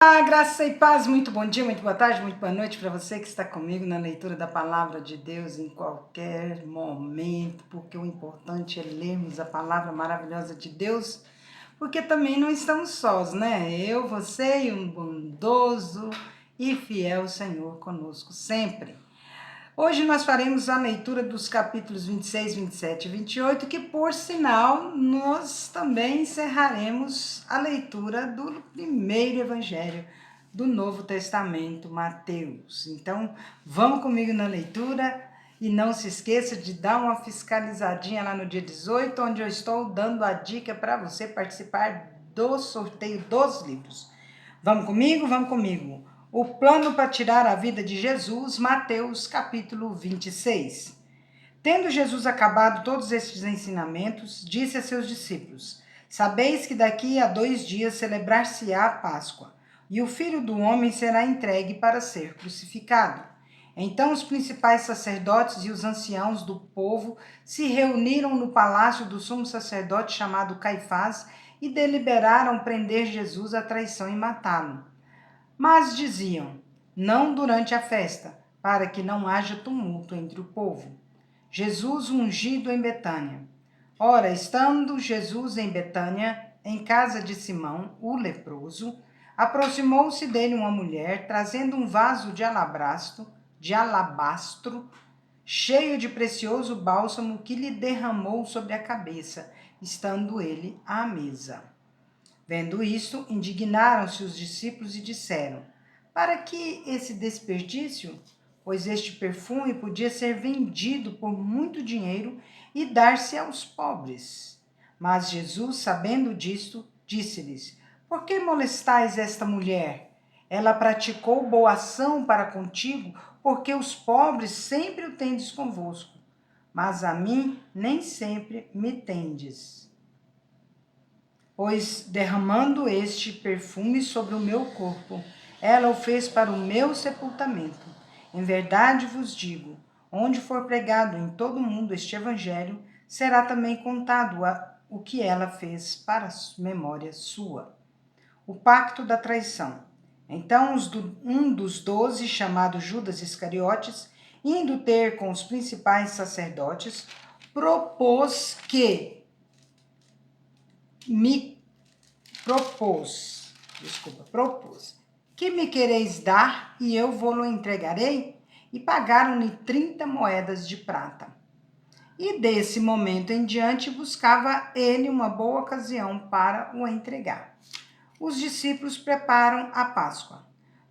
Graça e paz, muito bom dia, muito boa tarde, muito boa noite para você que está comigo na leitura da Palavra de Deus em qualquer momento, porque o importante é lermos a Palavra maravilhosa de Deus, porque também não estamos sós, né? Eu, você e um bondoso e fiel Senhor conosco sempre. Hoje nós faremos a leitura dos capítulos 26, 27 e 28, que por sinal nós também encerraremos a leitura do primeiro evangelho do Novo Testamento, Mateus. Então, vamos comigo na leitura e não se esqueça de dar uma fiscalizadinha lá no dia 18, onde eu estou dando a dica para você participar do sorteio dos livros. Vamos comigo? Vamos comigo. O plano para tirar a vida de Jesus, Mateus capítulo 26. Tendo Jesus acabado todos estes ensinamentos, disse a seus discípulos: Sabeis que daqui a 2 dias celebrar-se-á a Páscoa, e o Filho do Homem será entregue para ser crucificado. Então os principais sacerdotes e os anciãos do povo se reuniram no palácio do sumo sacerdote chamado Caifás e deliberaram prender Jesus à traição e matá-lo. Mas diziam: não durante a festa, para que não haja tumulto entre o povo. Jesus ungido em Betânia. Ora, estando Jesus em Betânia, em casa de Simão, o leproso, aproximou-se dele uma mulher, trazendo um vaso de alabastro, cheio de precioso bálsamo, que lhe derramou sobre a cabeça, estando ele à mesa. Vendo isto, indignaram-se os discípulos e disseram: Para que esse desperdício? Pois este perfume podia ser vendido por muito dinheiro e dar-se aos pobres. Mas Jesus, sabendo disto, disse-lhes: Por que molestais esta mulher? Ela praticou boa ação para contigo, porque os pobres sempre o tendes convosco, mas a mim nem sempre me tendes. Pois derramando este perfume sobre o meu corpo, ela o fez para o meu sepultamento. Em verdade vos digo, onde for pregado em todo o mundo este evangelho, será também contado o que ela fez para a memória sua. O pacto da traição. Então um dos 12, chamado Judas Iscariotes, indo ter com os principais sacerdotes, propôs que me quereis dar e eu vou-lo entregarei? E pagaram-lhe 30 moedas de prata. E desse momento em diante buscava ele uma boa ocasião para o entregar. Os discípulos preparam a Páscoa.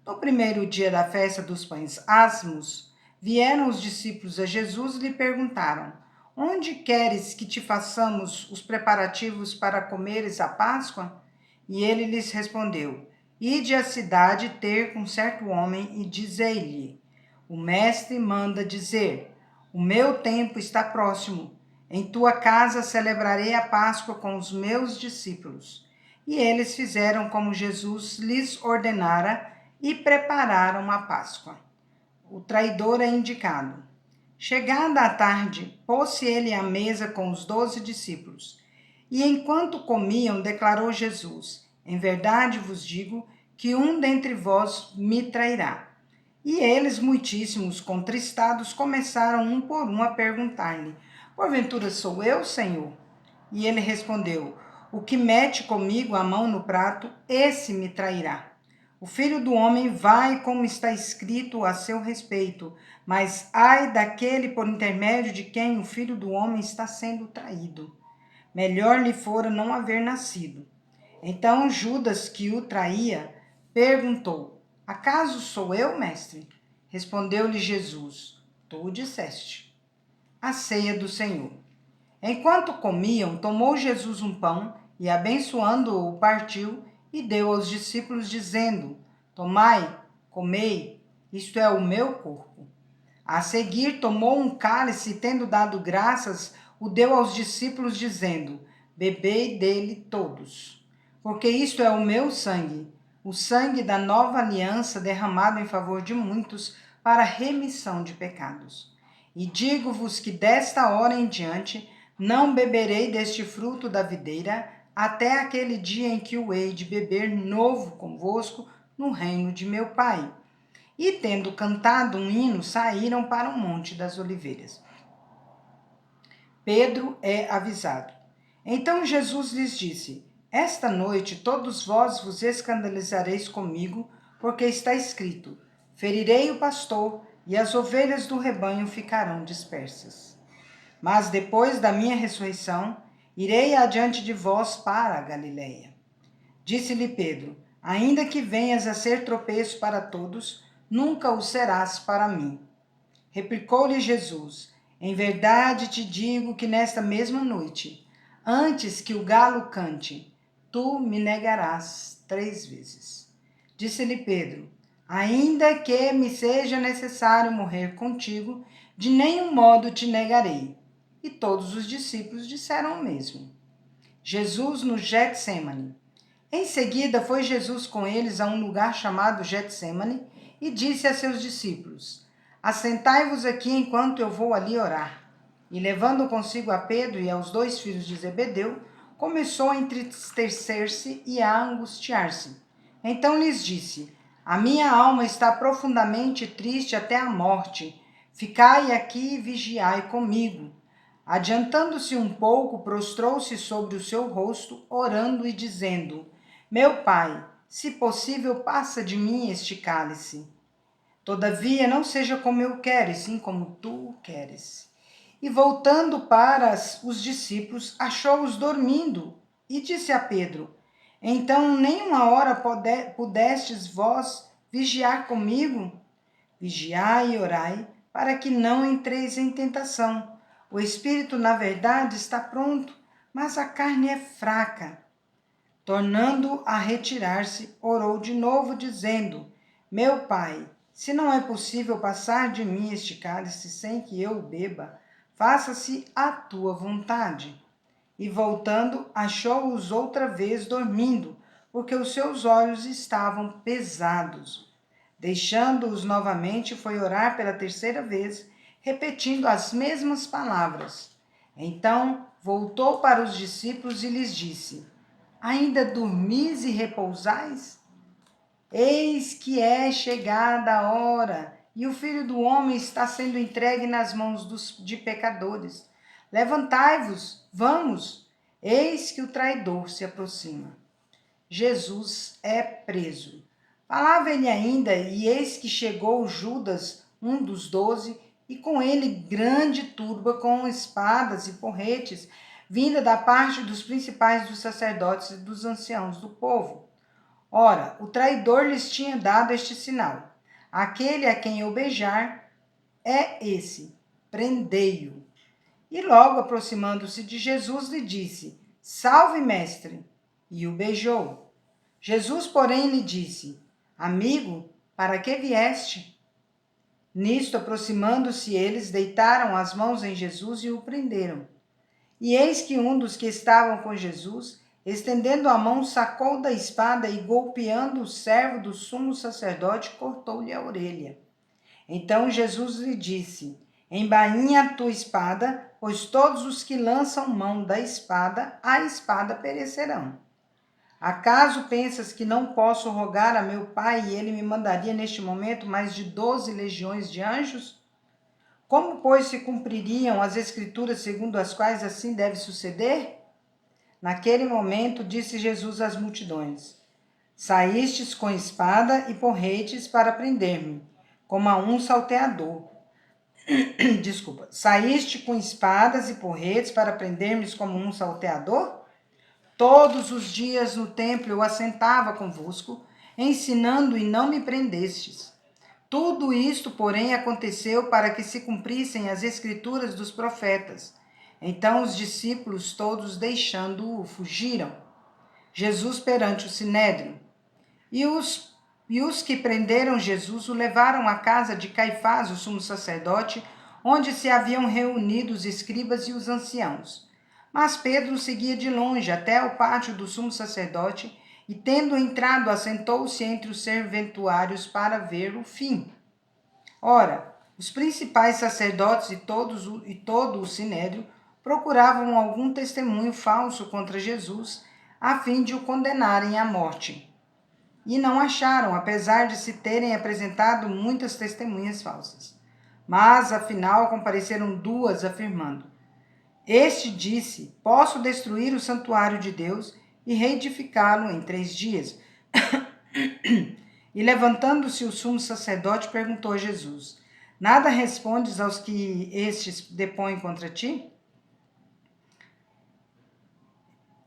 No primeiro dia da festa dos pães asmos, vieram os discípulos a Jesus e lhe perguntaram: Onde queres que te façamos os preparativos para comeres a Páscoa? E ele lhes respondeu: Ide à cidade ter com certo homem e dizei-lhe: O mestre manda dizer: O meu tempo está próximo. Em tua casa celebrarei a Páscoa com os meus discípulos. E eles fizeram como Jesus lhes ordenara e prepararam a Páscoa. O traidor é indicado. Chegada a tarde, pôs-se ele à mesa com os 12 discípulos. E enquanto comiam, declarou Jesus: Em verdade vos digo que um dentre vós me trairá. E eles, muitíssimos contristados, começaram um por um a perguntar-lhe: Porventura sou eu, Senhor? E ele respondeu: O que mete comigo a mão no prato, esse me trairá. O Filho do Homem vai como está escrito a seu respeito, mas ai daquele por intermédio de quem o Filho do Homem está sendo traído. Melhor lhe fora não haver nascido. Então Judas, que o traía, perguntou: Acaso sou eu, mestre? Respondeu-lhe Jesus: Tu o disseste. A ceia do Senhor. Enquanto comiam, tomou Jesus um pão e, abençoando-o, partiu e deu aos discípulos, dizendo: Tomai, comei, isto é o meu corpo. A seguir, tomou um cálice e, tendo dado graças, o deu aos discípulos, dizendo: Bebei dele todos, porque isto é o meu sangue, o sangue da nova aliança derramado em favor de muitos para remissão de pecados. E digo-vos que desta hora em diante não beberei deste fruto da videira, até aquele dia em que o hei de beber novo convosco no reino de meu Pai. E, tendo cantado um hino, saíram para o Monte das Oliveiras. Pedro é avisado. Então Jesus lhes disse: Esta noite todos vós vos escandalizareis comigo, porque está escrito: Ferirei o pastor, e as ovelhas do rebanho ficarão dispersas. Mas depois da minha ressurreição, irei adiante de vós para a Galileia. Disse-lhe Pedro: Ainda que venhas a ser tropeço para todos, nunca o serás para mim. Replicou-lhe Jesus: Em verdade te digo que nesta mesma noite, antes que o galo cante, tu me negarás 3 vezes. Disse-lhe Pedro: Ainda que me seja necessário morrer contigo, de nenhum modo te negarei. E todos os discípulos disseram o mesmo. Jesus no Getsêmani. Em seguida foi Jesus com eles a um lugar chamado Getsêmani e disse a seus discípulos: Assentai-vos aqui enquanto eu vou ali orar. E levando consigo a Pedro e aos 2 filhos de Zebedeu, começou a entristecer-se e a angustiar-se. Então lhes disse: A minha alma está profundamente triste até a morte. Ficai aqui e vigiai comigo. Adiantando-se um pouco, prostrou-se sobre o seu rosto, orando e dizendo: Meu Pai, se possível, passa de mim este cálice. Todavia, não seja como eu quero, e sim como tu queres. E voltando para os discípulos, achou-os dormindo, e disse a Pedro: Então, nem uma hora pudestes vós vigiar comigo? Vigiai e orai, para que não entreis em tentação. O espírito, na verdade, está pronto, mas a carne é fraca. Tornando a retirar-se, orou de novo, dizendo: Meu Pai, se não é possível passar de mim este cálice sem que eu o beba, faça-se a tua vontade. E voltando, achou-os outra vez dormindo, porque os seus olhos estavam pesados. Deixando-os novamente, foi orar pela 3ª vez, repetindo as mesmas palavras. Então voltou para os discípulos e lhes disse: Ainda dormis e repousais? Eis que é chegada a hora, e o Filho do Homem está sendo entregue nas mãos de pecadores. Levantai-vos, vamos, eis que o traidor se aproxima. Jesus é preso. Falava ele ainda, e eis que chegou Judas, um dos 12, e com ele grande turba com espadas e porretes, vinda da parte dos principais dos sacerdotes e dos anciãos do povo. Ora, o traidor lhes tinha dado este sinal: aquele a quem eu beijar é esse, prendei-o. E logo aproximando-se de Jesus, lhe disse: Salve, mestre! E o beijou. Jesus, porém, lhe disse: Amigo, para que vieste? Nisto, aproximando-se eles, deitaram as mãos em Jesus e o prenderam. E eis que um dos que estavam com Jesus, estendendo a mão, sacou da espada e, golpeando o servo do sumo sacerdote, cortou-lhe a orelha. Então Jesus lhe disse: Embainha a tua espada, pois todos os que lançam mão da espada, a espada perecerão. Acaso pensas que não posso rogar a meu Pai e ele me mandaria neste momento mais de 12 legiões de anjos? Como, pois, se cumpririam as escrituras segundo as quais assim deve suceder? Naquele momento disse Jesus às multidões: Saístes com espada e porretes para prender-me, como a um salteador. Saíste com espadas e porretes para prender-me como um salteador? Todos os dias no templo eu assentava convosco, ensinando e não me prendestes. Tudo isto, porém, aconteceu para que se cumprissem as escrituras dos profetas. Então os discípulos todos, deixando-o, fugiram. Jesus perante o sinédrio. E os que prenderam Jesus o levaram à casa de Caifás, o sumo sacerdote, onde se haviam reunido os escribas e os anciãos. Mas Pedro seguia de longe até o pátio do sumo sacerdote e, tendo entrado, assentou-se entre os serventuários para ver o fim. Ora, os principais sacerdotes e todo o sinédrio procuravam algum testemunho falso contra Jesus, a fim de o condenarem à morte. e não acharam, apesar de se terem apresentado muitas testemunhas falsas. Mas, afinal, compareceram duas, afirmando: Este disse: Posso destruir o santuário de Deus e reedificá-lo em 3 dias. E levantando-se o sumo sacerdote, perguntou a Jesus: Nada respondes aos que estes depõem contra ti?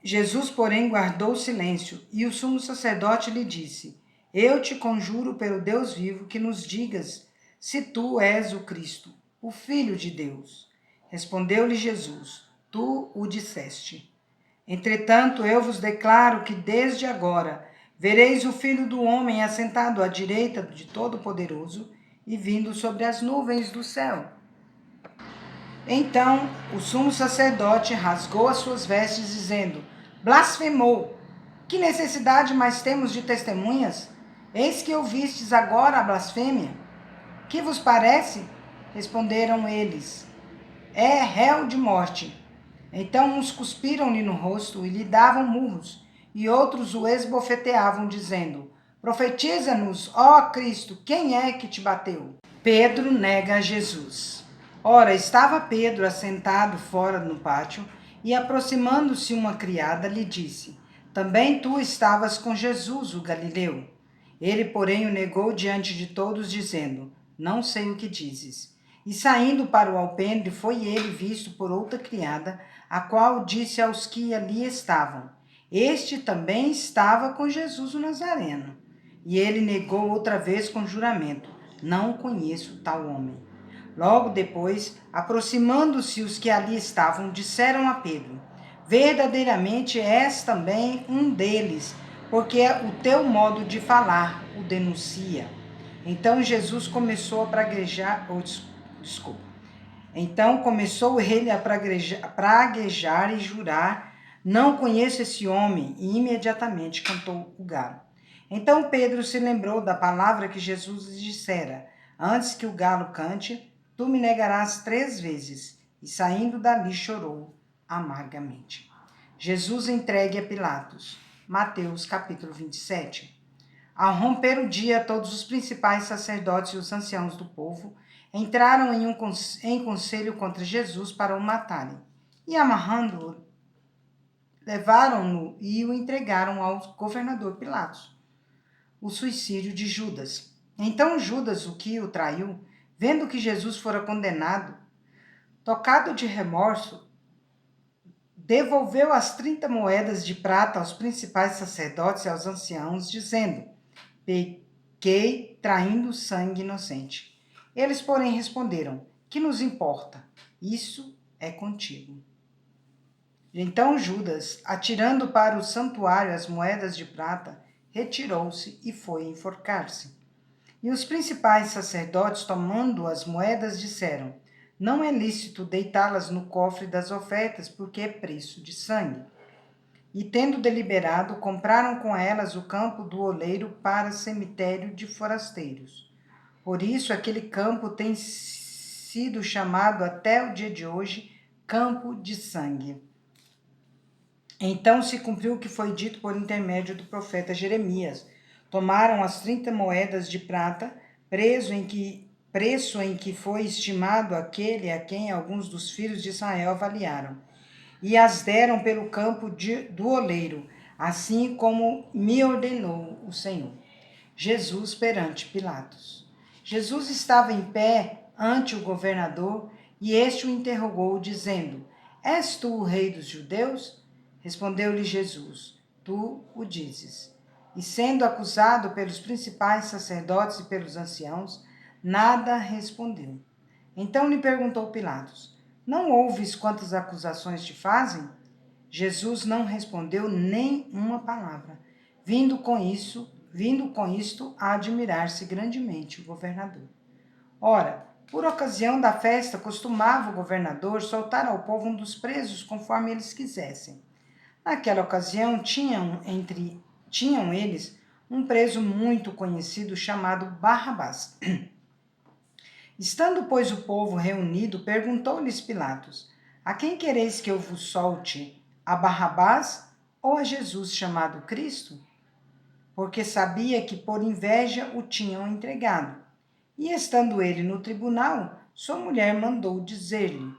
Jesus, porém, guardou silêncio, e o sumo sacerdote lhe disse: Eu te conjuro pelo Deus vivo que nos digas se tu és o Cristo, o Filho de Deus. Respondeu-lhe Jesus: Tu o disseste. Entretanto, eu vos declaro que desde agora vereis o Filho do Homem assentado à direita de Todo-Poderoso e vindo sobre as nuvens do céu. Então o sumo sacerdote rasgou as suas vestes, dizendo: Blasfemou! Que necessidade mais temos de testemunhas? Eis que ouvistes agora a blasfêmia. Que vos parece? Responderam eles: É réu de morte. Então uns cuspiram-lhe no rosto e lhe davam murros, e outros o esbofeteavam, dizendo: Profetiza-nos, ó Cristo, quem é que te bateu? Pedro nega a Jesus. Ora, estava Pedro assentado fora no pátio, e aproximando-se uma criada, lhe disse: Também tu estavas com Jesus, o Galileu. Ele, porém, o negou diante de todos, dizendo: Não sei o que dizes. E saindo para o alpendre, foi ele visto por outra criada, a qual disse aos que ali estavam: Este também estava com Jesus o Nazareno. E ele negou outra vez com juramento: Não conheço tal homem. Logo depois, aproximando-se os que ali estavam, disseram a Pedro: Verdadeiramente és também um deles, porque o teu modo de falar o denuncia. Então Jesus começou a praguejar, Então começou ele a praguejar e jurar: Não conheço esse homem. E imediatamente cantou o galo. Então Pedro se lembrou da palavra que Jesus lhe dissera: Antes que o galo cante, tu me negarás 3 vezes. E saindo dali chorou amargamente. Jesus entregue a Pilatos. Mateus capítulo 27. Ao romper o dia, todos os principais sacerdotes e os anciãos do povo entraram em conselho contra Jesus para o matarem. E amarrando-o, levaram-no e o entregaram ao governador Pilatos. O suicídio de Judas. Então Judas, o que o traiu, vendo que Jesus fora condenado, tocado de remorso, devolveu as 30 moedas de prata aos principais sacerdotes e aos anciãos, dizendo: Pequei traindo sangue inocente. Eles, porém, responderam: Que nos importa? Isso é contigo. Então Judas, atirando para o santuário as moedas de prata, retirou-se e foi enforcar-se. E os principais sacerdotes, tomando as moedas, disseram: Não é lícito deitá-las no cofre das ofertas, porque é preço de sangue. E tendo deliberado, compraram com elas o campo do oleiro para cemitério de forasteiros. Por isso aquele campo tem sido chamado até o dia de hoje Campo de Sangue. Então se cumpriu o que foi dito por intermédio do profeta Jeremias. Tomaram as 30 moedas de prata, preço em que foi estimado aquele a quem alguns dos filhos de Israel avaliaram, e as deram pelo campo do oleiro, assim como me ordenou o Senhor. Jesus perante Pilatos. Jesus estava em pé ante o governador, e este o interrogou, dizendo: És tu o rei dos judeus? Respondeu-lhe Jesus: Tu o dizes. E sendo acusado pelos principais sacerdotes e pelos anciãos, nada respondeu. Então lhe perguntou Pilatos: Não ouves quantas acusações te fazem? Jesus não respondeu nem uma palavra, vindo com isto a admirar-se grandemente o governador. Ora, por ocasião da festa, costumava o governador soltar ao povo um dos presos conforme eles quisessem. Naquela ocasião, tinham eles um preso muito conhecido chamado Barrabás. Estando, pois, o povo reunido, perguntou-lhes Pilatos: A quem quereis que eu vos solte? A Barrabás ou a Jesus chamado Cristo? porque sabia que por inveja o tinham entregado. E estando ele no tribunal, sua mulher mandou dizer-lhe: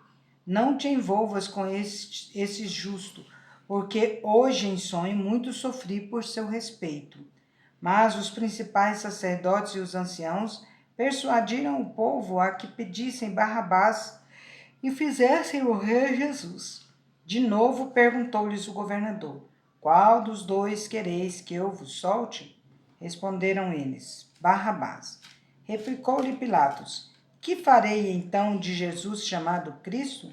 Não te envolvas com esse justo, porque hoje em sonho muito sofri por seu respeito. Mas os principais sacerdotes e os anciãos persuadiram o povo a que pedissem Barrabás e fizessem morrer Jesus. De novo perguntou-lhes o governador: Qual dos dois quereis que eu vos solte? Responderam eles: Barrabás. Replicou-lhe Pilatos: Que farei então de Jesus chamado Cristo?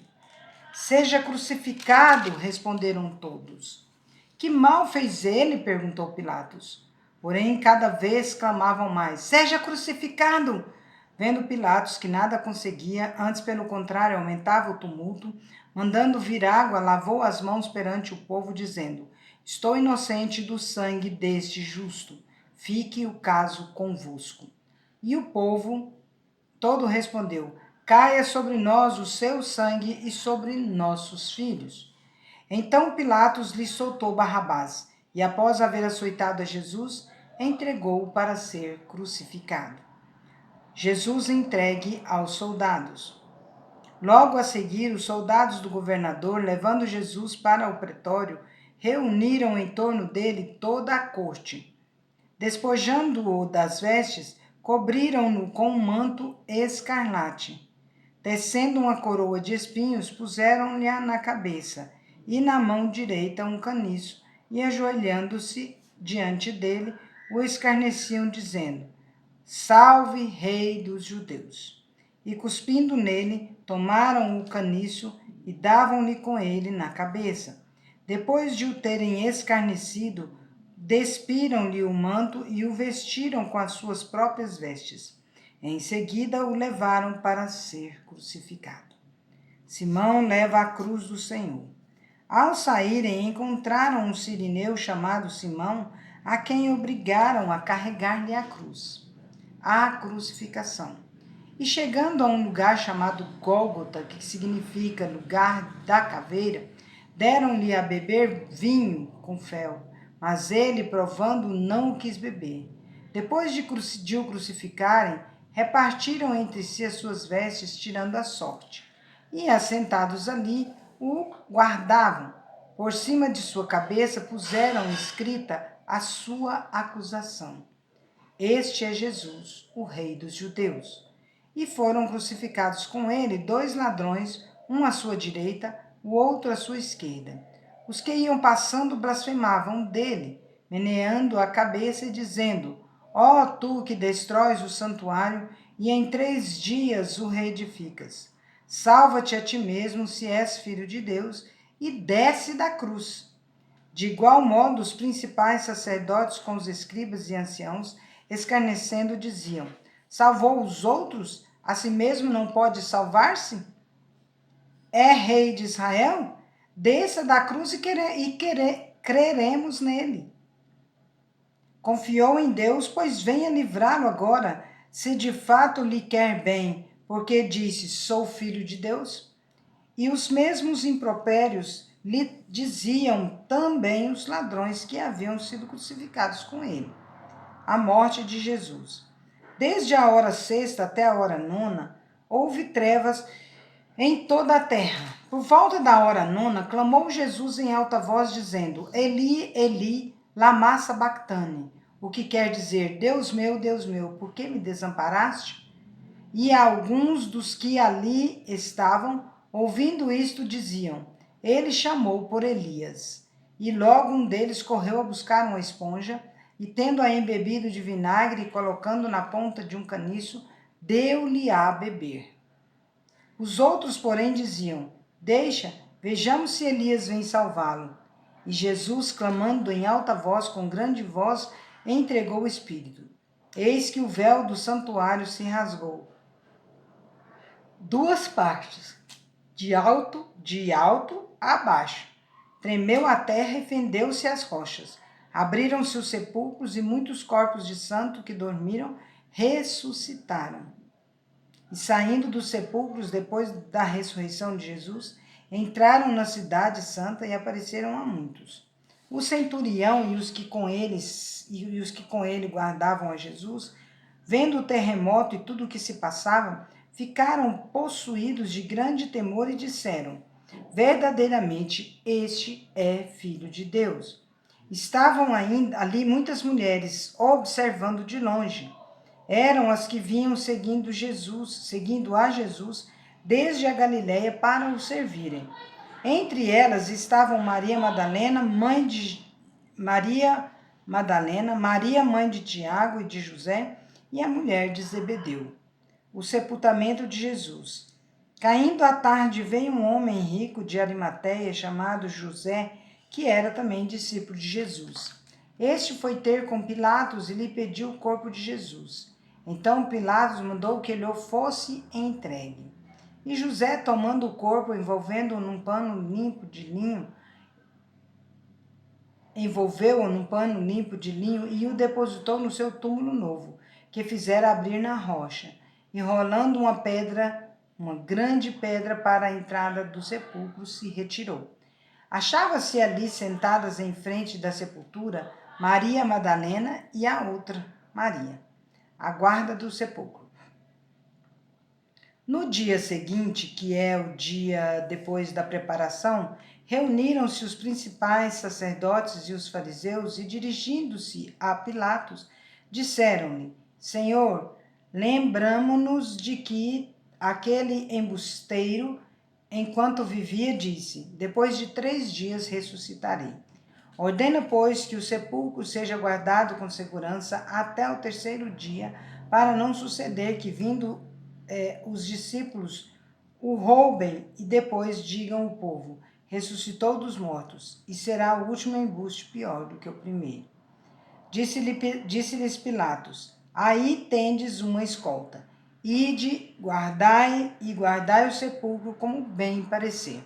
Seja crucificado, responderam todos. Que mal fez ele? Perguntou Pilatos. Porém, cada vez clamavam mais: Seja crucificado! Vendo Pilatos que nada conseguia, antes pelo contrário aumentava o tumulto, mandando vir água, lavou as mãos perante o povo, dizendo: Estou inocente do sangue deste justo. Fique o caso convosco. E o povo todo respondeu: Caia sobre nós o seu sangue e sobre nossos filhos. Então Pilatos lhe soltou Barrabás, e após haver açoitado a Jesus, entregou-o para ser crucificado. Jesus entregue aos soldados. Logo a seguir, os soldados do governador, levando Jesus para o pretório, reuniram em torno dele toda a corte. Despojando-o das vestes, cobriram-no com um manto escarlate. Tecendo uma coroa de espinhos, puseram-lhe na cabeça, e na mão direita um caniço, e ajoelhando-se diante dele, o escarneciam, dizendo: Salve, Rei dos Judeus! E cuspindo nele, tomaram o caniço e davam-lhe com ele na cabeça. Depois de o terem escarnecido, despiram-lhe o manto e o vestiram com as suas próprias vestes. Em seguida, o levaram para ser crucificado. Simão leva a cruz do Senhor. Ao saírem, encontraram um sirineu chamado Simão, a quem obrigaram a carregar-lhe a cruz, a crucificação. E chegando a um lugar chamado Gólgota, que significa lugar da caveira, deram-lhe a beber vinho com fel, mas ele, provando, não o quis beber. Depois de o crucificarem, repartiram entre si as suas vestes, tirando a sorte. E, assentados ali, o guardavam. Por cima de sua cabeça puseram escrita a sua acusação: Este é Jesus, o Rei dos Judeus. E foram crucificados com ele 2 ladrões, um à sua direita, o outro à sua esquerda. Os que iam passando blasfemavam dele, meneando a cabeça e dizendo: Ó tu que destróis o santuário e em 3 dias o reedificas, salva-te a ti mesmo, se és filho de Deus, e desce da cruz. De igual modo, os principais sacerdotes com os escribas e anciãos, escarnecendo, diziam: Salvou os outros? A si mesmo não pode salvar-se? É rei de Israel? Desça da cruz e creremos nele. Confiou em Deus, pois venha livrá-lo agora, se de fato lhe quer bem, porque disse: Sou filho de Deus. E os mesmos impropérios lhe diziam também os ladrões que haviam sido crucificados com ele. A morte de Jesus. Desde a hora 6ª até a hora 9ª, houve trevas em toda a terra. Por volta da hora 9ª, clamou Jesus em alta voz, dizendo: Eli, Eli, lama sabachthani, o que quer dizer: Deus meu, por que me desamparaste? E alguns dos que ali estavam, ouvindo isto, diziam: Ele chamou por Elias. E logo um deles correu a buscar uma esponja, e tendo-a embebido de vinagre e colocando na ponta de um caniço, deu-lhe a beber. Os outros, porém, diziam: Deixa, vejamos se Elias vem salvá-lo. E Jesus, clamando em alta voz, com grande voz, entregou o Espírito. Eis que o véu do santuário se rasgou 2 partes, de alto a baixo. Tremeu a terra e fendeu-se as rochas. Abriram-se os sepulcros e muitos corpos de santos que dormiram ressuscitaram. E saindo dos sepulcros depois da ressurreição de Jesus, entraram na cidade santa e apareceram a muitos. O centurião e os que com ele guardavam a Jesus, vendo o terremoto e tudo o que se passava, ficaram possuídos de grande temor e disseram: verdadeiramente este é Filho de Deus. Estavam ainda ali muitas mulheres observando de longe. Eram as que vinham seguindo a Jesus desde a Galiléia para o servirem. Entre elas estavam Maria Madalena, Maria, mãe de Tiago e de José, e a mulher de Zebedeu. O sepultamento de Jesus. Caindo a tarde, veio um homem rico de Arimateia, chamado José, que era também discípulo de Jesus. Este foi ter com Pilatos e lhe pediu o corpo de Jesus. Então Pilatos mandou que ele fosse entregue. E José, tomando o corpo, envolveu-o num pano limpo de linho e o depositou no seu túmulo novo, que fizera abrir na rocha, e rolando uma grande pedra para a entrada do sepulcro, se retirou. Achava-se ali sentadas em frente da sepultura Maria Madalena e a outra Maria, a guarda do sepulcro. No dia seguinte, que é o dia depois da preparação, reuniram-se os principais sacerdotes e os fariseus e, dirigindo-se a Pilatos, disseram-lhe: Senhor, lembramo-nos de que aquele embusteiro, enquanto vivia, disse: depois de 3 dias ressuscitarei. Ordena, pois, que o sepulcro seja guardado com segurança até o 3º dia, para não suceder que, vindo os discípulos, o roubem e depois digam ao povo: ressuscitou dos mortos, e será o último embuste pior do que o primeiro. Disse-lhes Pilatos: aí tendes uma escolta. Ide, guardai o sepulcro como bem parecer.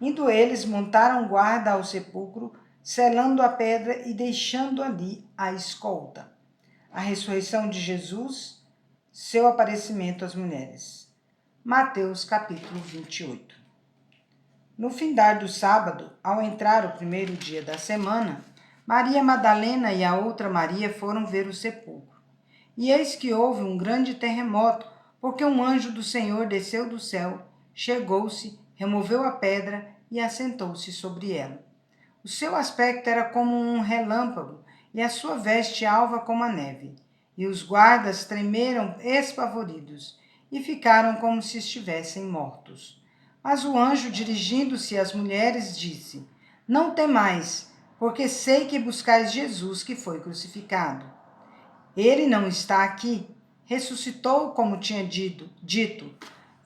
Indo eles, montaram guarda ao sepulcro, selando a pedra e deixando ali a escolta. A ressurreição de Jesus, seu aparecimento às mulheres. Mateus capítulo 28. No findar do sábado, ao entrar o 1º dia da semana, Maria Madalena e a outra Maria foram ver o sepulcro. E eis que houve um grande terremoto, porque um anjo do Senhor desceu do céu, chegou-se, removeu a pedra e assentou-se sobre ela. O seu aspecto era como um relâmpago, e a sua veste alva como a neve. E os guardas tremeram espavoridos, e ficaram como se estivessem mortos. Mas o anjo, dirigindo-se às mulheres, disse: não temais, porque sei que buscais Jesus que foi crucificado. Ele não está aqui, ressuscitou como tinha dito.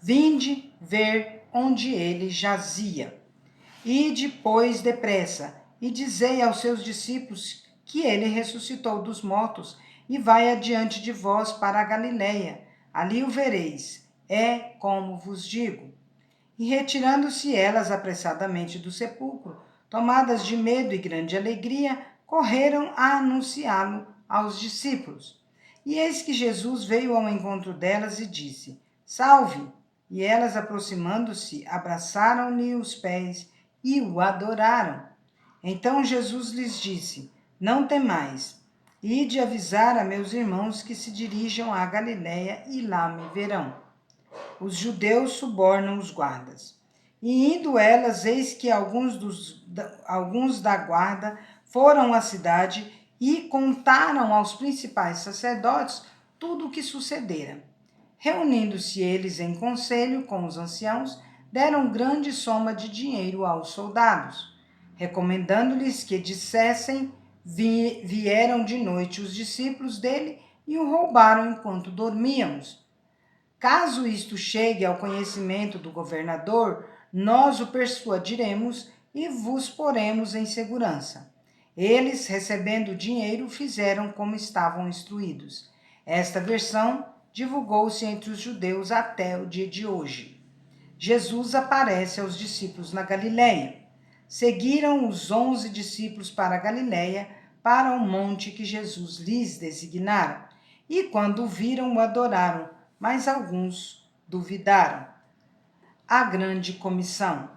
Vinde ver onde ele jazia. Ide, pois, depressa, e dizei aos seus discípulos que ele ressuscitou dos mortos, e vai adiante de vós para a Galiléia. Ali o vereis. É como vos digo. E retirando-se elas apressadamente do sepulcro, tomadas de medo e grande alegria, correram a anunciá-lo aos discípulos. E eis que Jesus veio ao encontro delas e disse: salve! E elas, aproximando-se, abraçaram-lhe os pés e o adoraram. Então Jesus lhes disse: não temais, ide avisar a meus irmãos que se dirijam à Galiléia e lá me verão. Os judeus subornam os guardas. E indo elas, eis que alguns da guarda foram à cidade e contaram aos principais sacerdotes tudo o que sucedera. Reunindo-se eles em conselho com os anciãos, deram grande soma de dinheiro aos soldados, recomendando-lhes que dissessem: vieram de noite os discípulos dele e o roubaram enquanto dormíamos. Caso isto chegue ao conhecimento do governador, nós o persuadiremos e vos poremos em segurança. Eles, recebendo o dinheiro, fizeram como estavam instruídos. Esta versão divulgou-se entre os judeus até o dia de hoje. Jesus aparece aos discípulos na Galiléia. Seguiram os 11 discípulos para a Galiléia, para o monte que Jesus lhes designara. E quando o viram, o adoraram, mas alguns duvidaram. A grande comissão.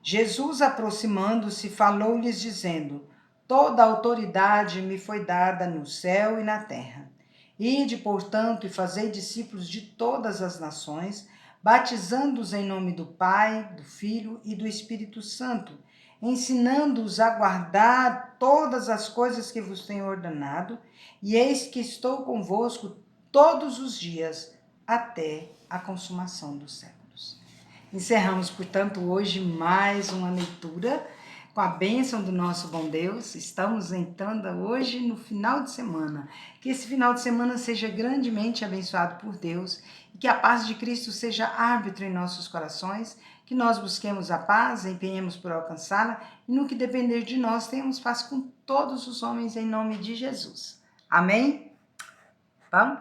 Jesus, aproximando-se, falou-lhes dizendo: Toda a autoridade me foi dada no céu e na terra. Ide, portanto, e fazei discípulos de todas as nações, batizando-os em nome do Pai, do Filho e do Espírito Santo, ensinando-os a guardar todas as coisas que vos tenho ordenado, e eis que estou convosco todos os dias, até a consumação dos séculos. Encerramos, portanto, hoje mais uma leitura com a bênção do nosso bom Deus. Estamos entrando hoje no final de semana. Que esse final de semana seja grandemente abençoado por Deus e que a paz de Cristo seja árbitro em nossos corações, que nós busquemos a paz, empenhemos por alcançá-la e no que depender de nós tenhamos paz com todos os homens em nome de Jesus. Amém? Vamos?